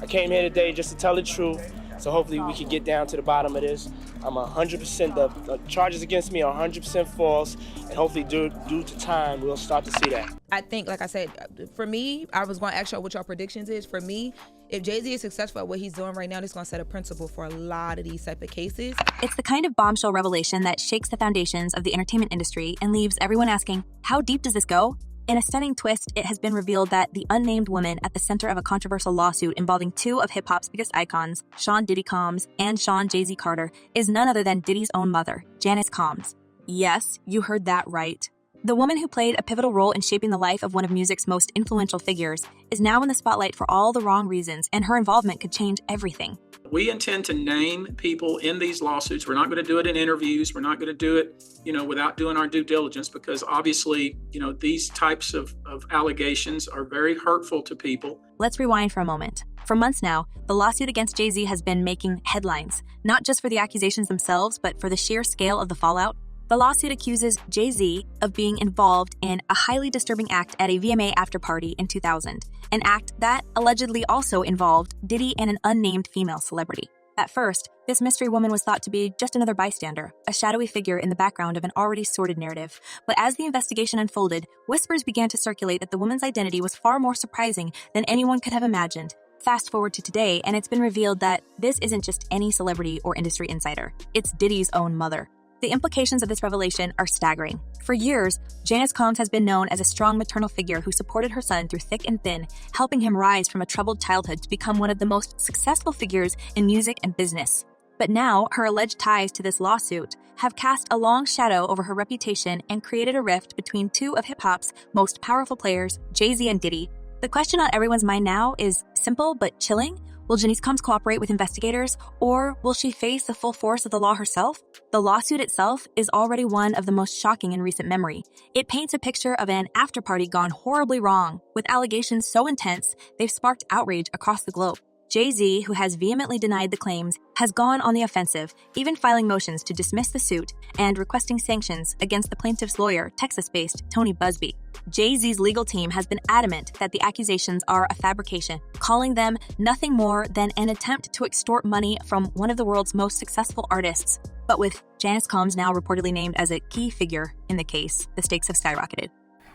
I came here today just to tell the truth, so hopefully we can get down to the bottom of this. I'm 100%, the charges against me are 100% false, and hopefully due to time, we'll start to see that. I think, like I said, for me, I was going to ask y'all what y'all predictions is. For me, if Jay-Z is successful at what he's doing right now, this is going to set a principle for a lot of these type of cases. It's the kind of bombshell revelation that shakes the foundations of the entertainment industry and leaves everyone asking, how deep does this go? In a stunning twist, it has been revealed that the unnamed woman at the center of a controversial lawsuit involving two of hip-hop's biggest icons, Sean Diddy Combs and Sean Jay-Z Carter, is none other than Diddy's own mother, Janice Combs. Yes, you heard that right. The woman who played a pivotal role in shaping the life of one of music's most influential figures is now in the spotlight for all the wrong reasons, and her involvement could change everything. We intend to name people in these lawsuits. We're not going to do it in interviews. We're not going to do it, without doing our due diligence, because obviously, these types of allegations are very hurtful to people. Let's rewind for a moment. For months now, the lawsuit against Jay-Z has been making headlines, not just for the accusations themselves, but for the sheer scale of the fallout. The lawsuit accuses Jay-Z of being involved in a highly disturbing act at a VMA after-party in 2000, an act that allegedly also involved Diddy and an unnamed female celebrity. At first, this mystery woman was thought to be just another bystander, a shadowy figure in the background of an already sordid narrative. But as the investigation unfolded, whispers began to circulate that the woman's identity was far more surprising than anyone could have imagined. Fast forward to today, and it's been revealed that this isn't just any celebrity or industry insider. It's Diddy's own mother. The implications of this revelation are staggering. For years, Janice Combs has been known as a strong maternal figure who supported her son through thick and thin, helping him rise from a troubled childhood to become one of the most successful figures in music and business. But now, her alleged ties to this lawsuit have cast a long shadow over her reputation and created a rift between two of hip-hop's most powerful players, Jay-Z and Diddy. The question on everyone's mind now is simple but chilling. Will Janice Combs cooperate with investigators, or will she face the full force of the law herself? The lawsuit itself is already one of the most shocking in recent memory. It paints a picture of an after-party gone horribly wrong, with allegations so intense they've sparked outrage across the globe. Jay-Z, who has vehemently denied the claims, has gone on the offensive, even filing motions to dismiss the suit and requesting sanctions against the plaintiff's lawyer, Texas-based Tony Busby. Jay-Z's legal team has been adamant that the accusations are a fabrication, calling them nothing more than an attempt to extort money from one of the world's most successful artists. But with Janice Combs now reportedly named as a key figure in the case, the stakes have skyrocketed.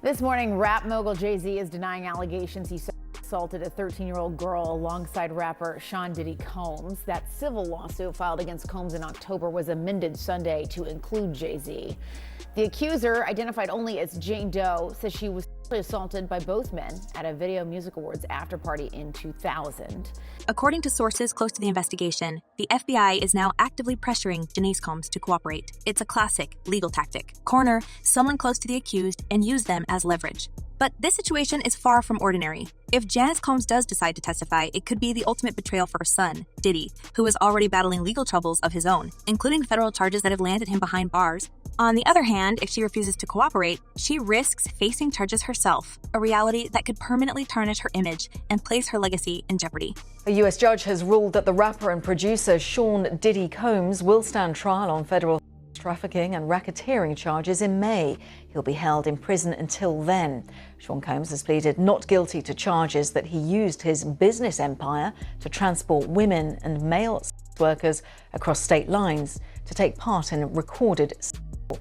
This morning, rap mogul Jay-Z is denying allegations he assaulted a 13-year-old girl alongside rapper Sean Diddy Combs. That civil lawsuit filed against Combs in October was amended Sunday to include Jay-Z. The accuser, identified only as Jane Doe, says she was assaulted by both men at a Video Music Awards after-party in 2000. According to sources close to the investigation, the FBI is now actively pressuring Janice Combs to cooperate. It's a classic legal tactic. Corner someone close to the accused and use them as leverage. But this situation is far from ordinary. If Janice Combs does decide to testify, it could be the ultimate betrayal for her son, Diddy, who is already battling legal troubles of his own, including federal charges that have landed him behind bars. On the other hand, if she refuses to cooperate, she risks facing charges herself, a reality that could permanently tarnish her image and place her legacy in jeopardy. A U.S. judge has ruled that the rapper and producer Sean Diddy Combs will stand trial on federal trafficking and racketeering charges in May. He'll be held in prison until then. Sean Combs has pleaded not guilty to charges that he used his business empire to transport women and male workers across state lines to take part in recorded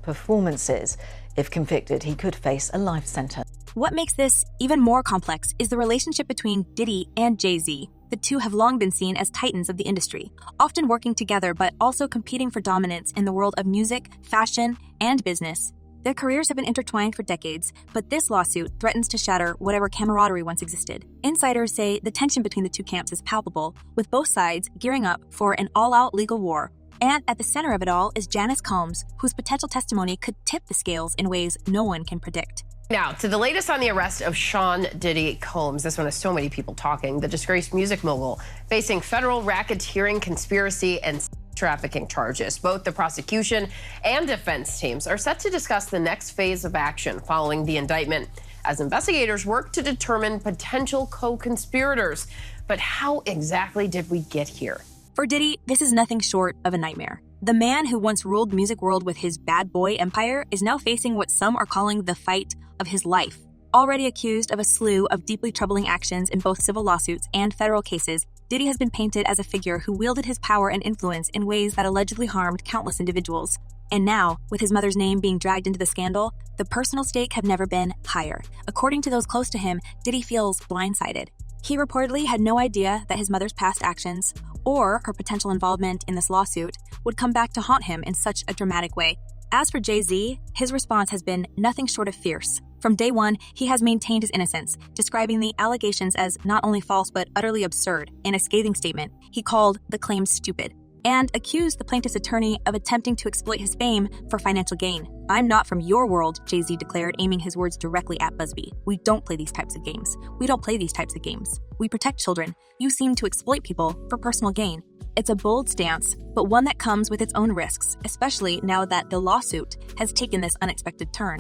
performances. If convicted, he could face a life sentence. What makes this even more complex is the relationship between Diddy and Jay-Z. The two have long been seen as titans of the industry, often working together but also competing for dominance in the world of music, fashion, and business. Their careers have been intertwined for decades, but this lawsuit threatens to shatter whatever camaraderie once existed. Insiders say the tension between the two camps is palpable, with both sides gearing up for an all-out legal war. And at the center of it all is Janice Combs, whose potential testimony could tip the scales in ways no one can predict. Now, to the latest on the arrest of Sean Diddy Combs. This one has so many people talking. The disgraced music mogul facing federal racketeering, conspiracy, and trafficking charges. Both the prosecution and defense teams are set to discuss the next phase of action following the indictment as investigators work to determine potential co-conspirators. But how exactly did we get here? For Diddy, this is nothing short of a nightmare. The man who once ruled the music world with his bad boy empire is now facing what some are calling the fight of his life. Already accused of a slew of deeply troubling actions in both civil lawsuits and federal cases, Diddy has been painted as a figure who wielded his power and influence in ways that allegedly harmed countless individuals. And now, with his mother's name being dragged into the scandal, the personal stake have never been higher. According to those close to him, Diddy feels blindsided. He reportedly had no idea that his mother's past actions, or her potential involvement in this lawsuit, would come back to haunt him in such a dramatic way. As for Jay-Z, his response has been nothing short of fierce. From day one, he has maintained his innocence, describing the allegations as not only false but utterly absurd. In a scathing statement, he called the claims stupid, and accused the plaintiff's attorney of attempting to exploit his fame for financial gain. "I'm not from your world," Jay-Z declared, aiming his words directly at Busby. "We don't play these types of games. We don't play these types of games. We protect children. You seem to exploit people for personal gain." It's a bold stance, but one that comes with its own risks, especially now that the lawsuit has taken this unexpected turn.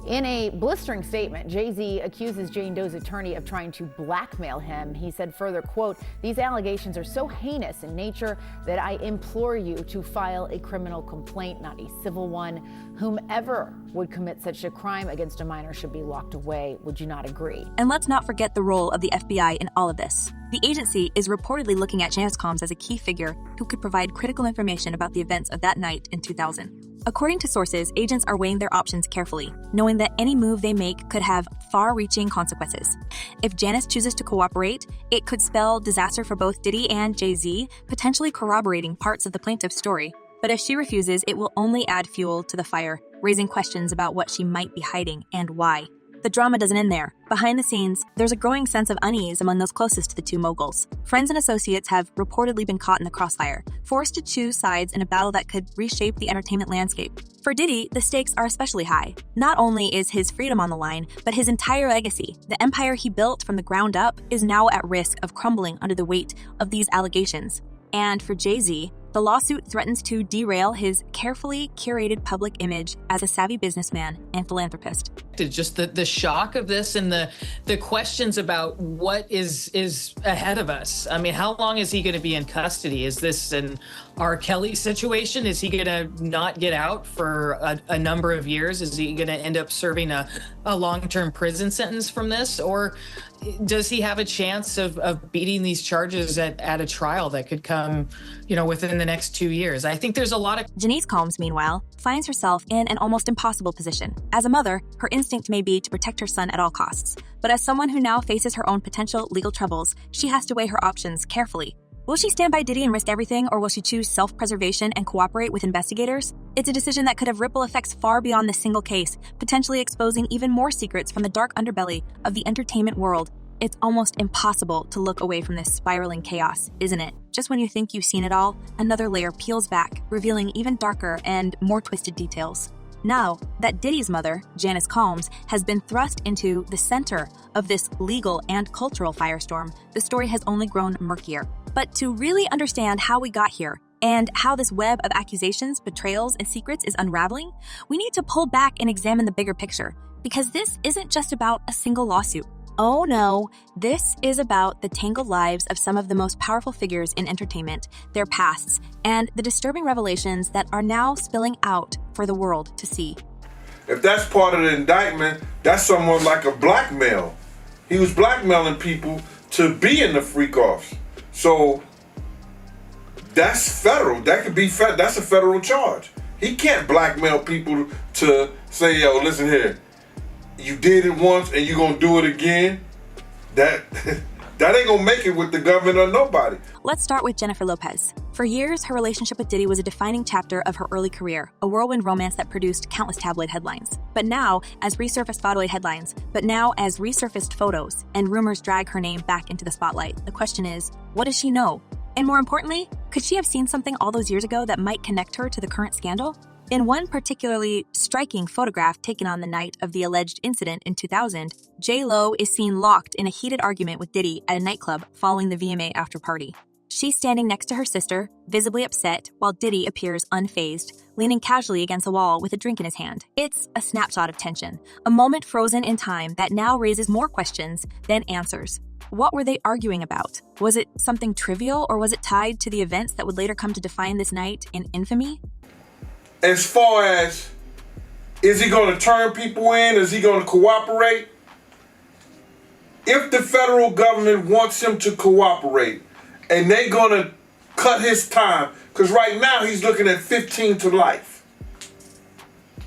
In a blistering statement, Jay-Z accuses Jane Doe's attorney of trying to blackmail him. He said further, quote, "These allegations are so heinous in nature that I implore you to file a criminal complaint, not a civil one. Whomever would commit such a crime against a minor should be locked away. Would you not agree?" And let's not forget the role of the FBI in all of this. The agency is reportedly looking at Janice Combs as a key figure who could provide critical information about the events of that night in 2000. According to sources, agents are weighing their options carefully, knowing that any move they make could have far-reaching consequences. If Janice chooses to cooperate, it could spell disaster for both Diddy and Jay-Z, potentially corroborating parts of the plaintiff's story. But if she refuses, it will only add fuel to the fire, raising questions about what she might be hiding and why. The drama doesn't end there. Behind the scenes, there's a growing sense of unease among those closest to the two moguls. Friends and associates have reportedly been caught in the crossfire, forced to choose sides in a battle that could reshape the entertainment landscape. For Diddy, the stakes are especially high. Not only is his freedom on the line, but his entire legacy, the empire he built from the ground up, is now at risk of crumbling under the weight of these allegations. And for Jay-Z, the lawsuit threatens to derail his carefully curated public image as a savvy businessman and philanthropist. Just the shock of this and the questions about what is ahead of us. I mean, how long is he going to be in custody? Is this an R. Kelly situation? Is he going to not get out for a number of years? Is he going to end up serving a long-term prison sentence from this? Or does he have a chance of beating these charges at a trial that could come, within the next 2 years? I think there's a lot of... Janice Combs, meanwhile, finds herself in an almost impossible position. As a mother, her instinct may be to protect her son at all costs. But as someone who now faces her own potential legal troubles, she has to weigh her options carefully. Will she stand by Diddy and risk everything, or will she choose self-preservation and cooperate with investigators? It's a decision that could have ripple effects far beyond the single case, potentially exposing even more secrets from the dark underbelly of the entertainment world. It's almost impossible to look away from this spiraling chaos, isn't it? Just when you think you've seen it all, another layer peels back, revealing even darker and more twisted details. Now that Diddy's mother, Janice Combs, has been thrust into the center of this legal and cultural firestorm, the story has only grown murkier. But to really understand how we got here and how this web of accusations, betrayals, and secrets is unraveling, we need to pull back and examine the bigger picture. Because this isn't just about a single lawsuit. Oh no, this is about the tangled lives of some of the most powerful figures in entertainment, their pasts, and the disturbing revelations that are now spilling out for the world to see. If that's part of the indictment, that's somewhat like a blackmail. He was blackmailing people to be in the freak-offs. So that's federal. That could be that's a federal charge. He can't blackmail people to say, yo, listen here, you did it once and you're gonna do it again. That ain't gonna make it with the government or nobody. Let's start with Jennifer Lopez. For years, her relationship with Diddy was a defining chapter of her early career, a whirlwind romance that produced countless tabloid headlines. But now, as resurfaced photos and rumors drag her name back into the spotlight, the question is, what does she know? And more importantly, could she have seen something all those years ago that might connect her to the current scandal? In one particularly striking photograph taken on the night of the alleged incident in 2000, J.Lo is seen locked in a heated argument with Diddy at a nightclub following the VMA after party. She's standing next to her sister, visibly upset, while Diddy appears unfazed, leaning casually against the wall with a drink in his hand. It's a snapshot of tension, a moment frozen in time that now raises more questions than answers. What were they arguing about? Was it something trivial, or was it tied to the events that would later come to define this night in infamy? As far as, is he going to turn people in? Is he going to cooperate? If the federal government wants him to cooperate, and they gonna cut his time, because right now he's looking at 15 to life.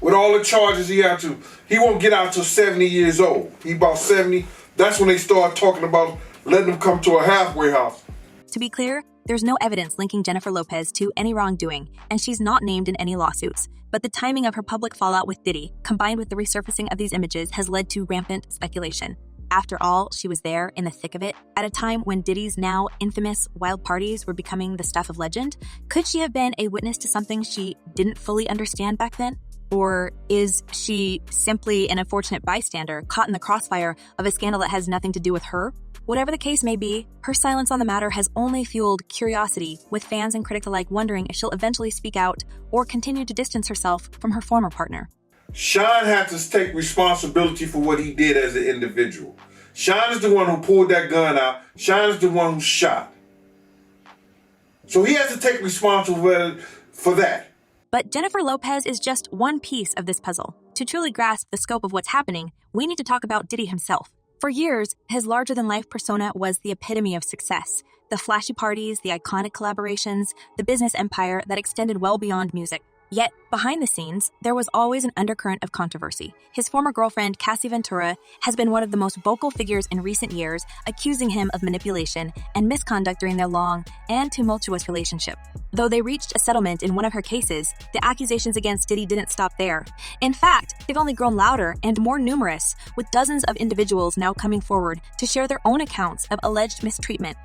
With all the charges he had to, he won't get out till 70 years old. He about 70, that's when they start talking about letting him come to a halfway house. To be clear, there's no evidence linking Jennifer Lopez to any wrongdoing, and she's not named in any lawsuits. But the timing of her public fallout with Diddy, combined with the resurfacing of these images, has led to rampant speculation. After all, she was there in the thick of it, at a time when Diddy's now infamous wild parties were becoming the stuff of legend. Could she have been a witness to something she didn't fully understand back then? Or is she simply an unfortunate bystander caught in the crossfire of a scandal that has nothing to do with her? Whatever the case may be, her silence on the matter has only fueled curiosity, with fans and critics alike wondering if she'll eventually speak out or continue to distance herself from her former partner. Sean had to take responsibility for what he did as an individual. Sean is the one who pulled that gun out. Sean is the one who shot. So he has to take responsibility for that. But Jennifer Lopez is just one piece of this puzzle. To truly grasp the scope of what's happening, we need to talk about Diddy himself. For years, his larger-than-life persona was the epitome of success. The flashy parties, the iconic collaborations, the business empire that extended well beyond music. Yet, behind the scenes, there was always an undercurrent of controversy. His former girlfriend, Cassie Ventura, has been one of the most vocal figures in recent years, accusing him of manipulation and misconduct during their long and tumultuous relationship. Though they reached a settlement in one of her cases, the accusations against Diddy didn't stop there. In fact, they've only grown louder and more numerous, with dozens of individuals now coming forward to share their own accounts of alleged mistreatment.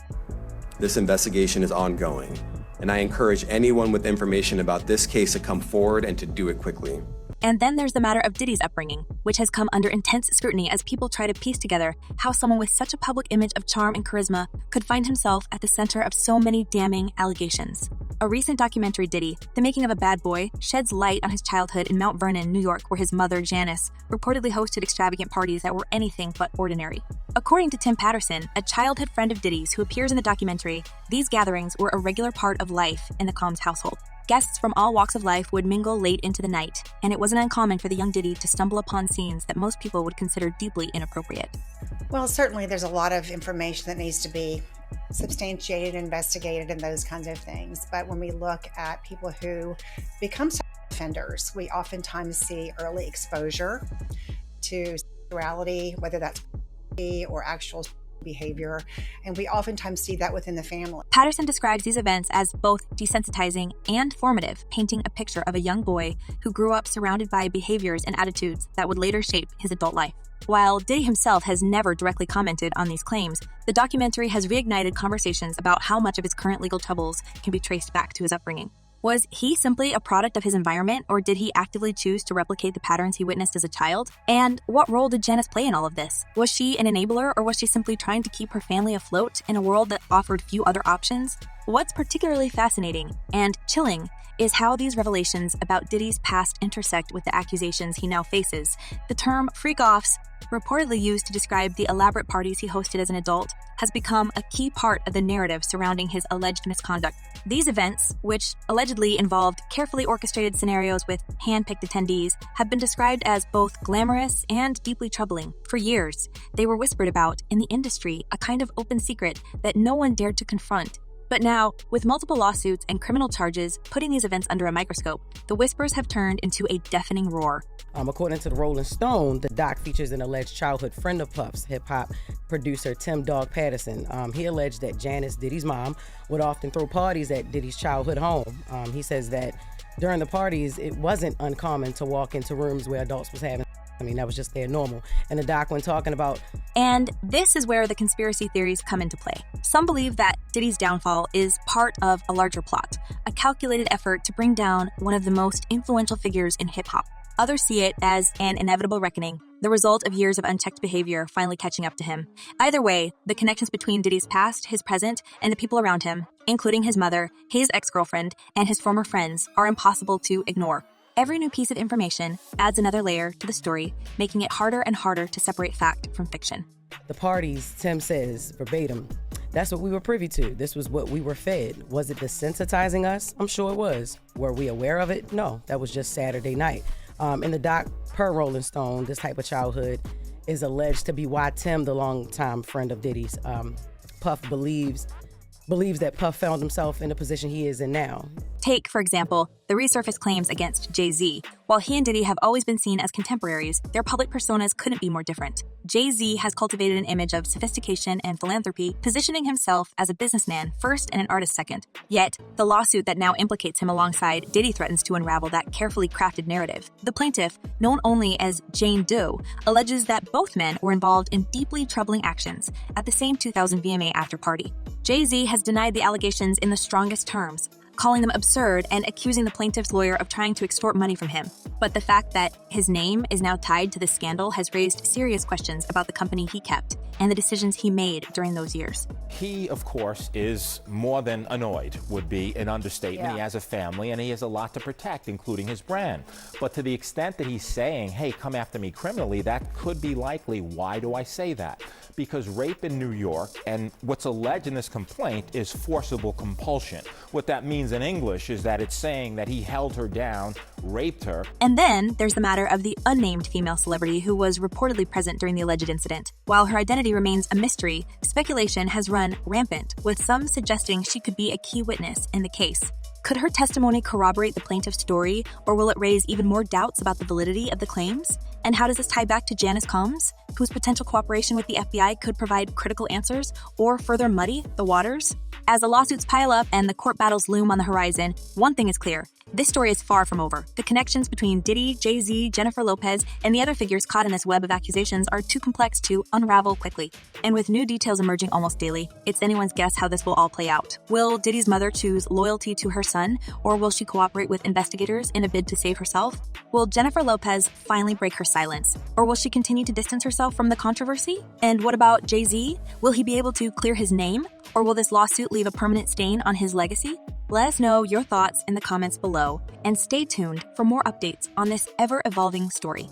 This investigation is ongoing, and I encourage anyone with information about this case to come forward and to do it quickly. And then there's the matter of Diddy's upbringing, which has come under intense scrutiny as people try to piece together how someone with such a public image of charm and charisma could find himself at the center of so many damning allegations. A recent documentary, Diddy, The Making of a Bad Boy, sheds light on his childhood in Mount Vernon, New York, where his mother, Janice, reportedly hosted extravagant parties that were anything but ordinary. According to Tim Patterson, a childhood friend of Diddy's who appears in the documentary, these gatherings were a regular part of life in the Combs household. Guests from all walks of life would mingle late into the night, and it wasn't uncommon for the young Diddy to stumble upon scenes that most people would consider deeply inappropriate. Well, certainly there's a lot of information that needs to be substantiated, investigated, and those kinds of things. But when we look at people who become offenders, we oftentimes see early exposure to sexuality, whether that's or actual behavior, and we oftentimes see that within the family. Patterson describes these events as both desensitizing and formative, painting a picture of a young boy who grew up surrounded by behaviors and attitudes that would later shape his adult life. While Diddy himself has never directly commented on these claims, the documentary has reignited conversations about how much of his current legal troubles can be traced back to his upbringing. Was he simply a product of his environment, or did he actively choose to replicate the patterns he witnessed as a child? And what role did Janice play in all of this? Was she an enabler, or was she simply trying to keep her family afloat in a world that offered few other options? What's particularly fascinating and chilling is how these revelations about Diddy's past intersect with the accusations he now faces. The term freak-offs, reportedly used to describe the elaborate parties he hosted as an adult, has become a key part of the narrative surrounding his alleged misconduct. These events, which allegedly involved carefully orchestrated scenarios with hand-picked attendees, have been described as both glamorous and deeply troubling. For years, they were whispered about in the industry, a kind of open secret that no one dared to confront. But now, with multiple lawsuits and criminal charges putting these events under a microscope, the whispers have turned into a deafening roar. According to the Rolling Stone, the doc features an alleged childhood friend of Puff's, hip-hop producer Tim Dog Patterson. He alleged that Janice, Diddy's mom, would often throw parties at Diddy's childhood home. He says that during the parties, it wasn't uncommon to walk into rooms where adults was having that was just their normal. And the doc, when talking about... And this is where the conspiracy theories come into play. Some believe that Diddy's downfall is part of a larger plot, a calculated effort to bring down one of the most influential figures in hip-hop. Others see it as an inevitable reckoning, the result of years of unchecked behavior finally catching up to him. Either way, the connections between Diddy's past, his present, and the people around him, including his mother, his ex-girlfriend, and his former friends, are impossible to ignore. Every new piece of information adds another layer to the story, making it harder and harder to separate fact from fiction. The parties, Tim says, verbatim, that's what we were privy to. This was what we were fed. Was it desensitizing us? I'm sure it was. Were we aware of it? No, that was just Saturday night. In the doc, per Rolling Stone, this type of childhood is alleged to be why Tim, the longtime friend of Diddy's, Puff believes believes that Puff found himself in the position he is in now. Take, for example, the resurfaced claims against Jay-Z. While he and Diddy have always been seen as contemporaries, their public personas couldn't be more different. Jay-Z has cultivated an image of sophistication and philanthropy, positioning himself as a businessman first and an artist second. Yet, the lawsuit that now implicates him alongside Diddy threatens to unravel that carefully crafted narrative. The plaintiff, known only as Jane Doe, alleges that both men were involved in deeply troubling actions at the same 2000 VMA after-party. Jay-Z has denied the allegations in the strongest terms, calling them absurd and accusing the plaintiff's lawyer of trying to extort money from him. But the fact that his name is now tied to the scandal has raised serious questions about the company he kept and the decisions he made during those years. He, of course, is more than annoyed, would be an understatement. Yeah. He has a family and he has a lot to protect, including his brand. But to the extent that he's saying, hey, come after me criminally, that could be likely. Why do I say that? Because rape in New York, and what's alleged in this complaint, is forcible compulsion. What that means in English is that it's saying that he held her down, raped her. And then there's the matter of the unnamed female celebrity who was reportedly present during the alleged incident. While her identity remains a mystery, speculation has run rampant, with some suggesting she could be a key witness in the case. Could her testimony corroborate the plaintiff's story, or will it raise even more doubts about the validity of the claims? And how does this tie back to Janice Combs, whose potential cooperation with the FBI could provide critical answers or further muddy the waters? As the lawsuits pile up and the court battles loom on the horizon, one thing is clear. This story is far from over. The connections between Diddy, Jay-Z, Jennifer Lopez, and the other figures caught in this web of accusations are too complex to unravel quickly. And with new details emerging almost daily, it's anyone's guess how this will all play out. Will Diddy's mother choose loyalty to her son, or will she cooperate with investigators in a bid to save herself? Will Jennifer Lopez finally break her silence, or will she continue to distance herself from the controversy? And what about Jay-Z? Will he be able to clear his name, or will this lawsuit leave a permanent stain on his legacy? Let us know your thoughts in the comments below, and stay tuned for more updates on this ever-evolving story.